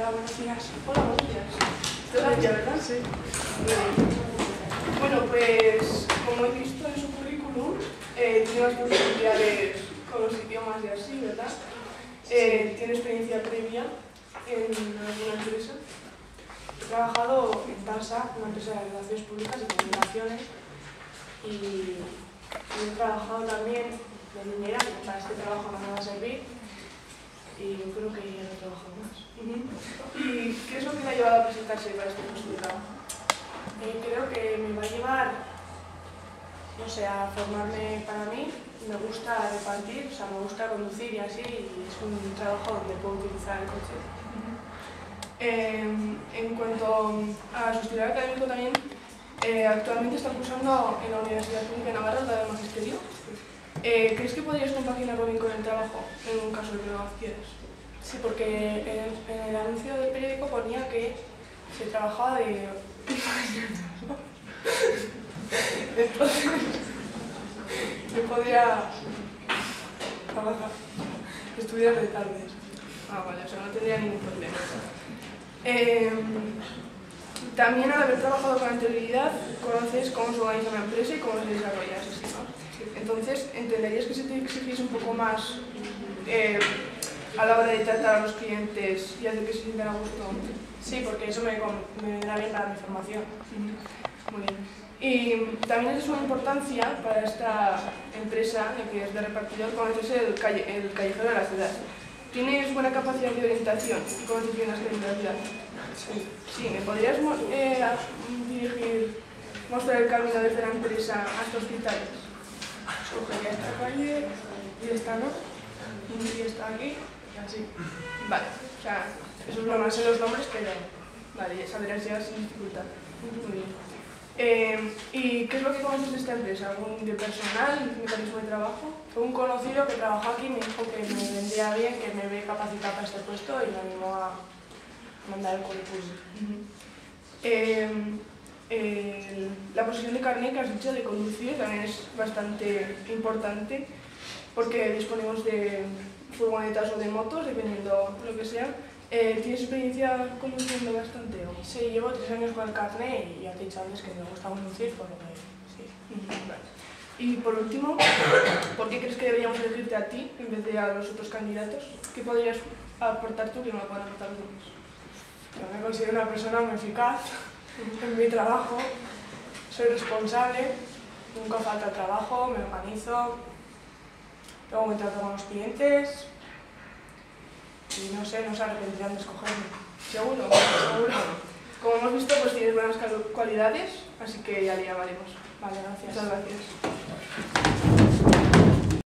Hola, buenos días. Hola, buenos días. ¿Estás aquí, verdad? Sí. Bueno, pues como he visto en su currículum, tiene bastantes habilidades con los idiomas y así, ¿verdad? Tiene experiencia previa en alguna empresa. He trabajado en TASA, una empresa de relaciones públicas y comunicaciones, y he trabajado también de niñera, que para este trabajo no me va a servir, y yo creo que ya no he trabajado más. ¿Y qué es lo que le ha llevado a presentarse para este puesto de trabajo? Creo que me va a llevar, no sé, a formarme para mí. Me gusta repartir, o sea, me gusta conducir y así, y es un trabajo donde puedo utilizar el coche. En cuanto a su estudio académico también, actualmente está cursando en la Universidad Pública de Navarra la de Magisterio. ¿Crees que podrías compaginarlo bien con el trabajo en un caso de que lo adquieras? Sí, porque en el anuncio del periódico ponía que se trabajaba de... Entonces, yo podría trabajar, estudiar de tardes. Ah, vale, o sea, no tendría ningún problema. También al haber trabajado con anterioridad, conoces cómo se organiza una empresa y cómo se desarrolla ese sistema. Entonces, ¿entenderías que se te exigiese un poco más a la hora de tratar a los clientes y hacer que se sientan a gusto? Sí, porque eso me vendrá bien para mi formación. Muy bien. Y también es de suma importancia para esta empresa, que es de repartidor, conocerse el callejero de la ciudad. ¿Tienes buena capacidad de orientación y conoces bien las calles de la ciudad? Sí. ¿Me podrías mostrar el camino desde la empresa hasta hospitales? Cogería esta calle y esta no, y esta aquí, y así. Vale, o sea, eso es lo más en los nombres, pero vale, ya sabrás llegar sin dificultad. Muy bien. ¿Y qué es lo que conoces de esta empresa? ¿Algún de personal, mecanismo de trabajo? Fue un conocido que trabajó aquí y me dijo que me vendría bien, que me ve capacitada para este puesto y me animó a mandar el currículum. La posición de carnet que has dicho de conducir también es bastante importante porque disponemos de furgonetas o de motos, dependiendo de lo que sea. ¿Tienes experiencia conduciendo bastante? Sí, llevo 3 años con el carnet y ya te he dicho antes que me gusta conducir, por lo que sí. Vale. Y por último, ¿por qué crees que deberíamos elegirte a ti en vez de a los otros candidatos? ¿Qué podrías aportar tú que no lo puedan aportar los demás? Yo me considero una persona muy eficaz en mi trabajo, soy responsable, nunca falta el trabajo, me organizo, luego me trato con los clientes y no sé, no se arrepentirán de escogerme. Seguro, seguro. Como hemos visto, pues tienes buenas cualidades, así que ya le llamaremos. Vale, gracias. Muchas gracias.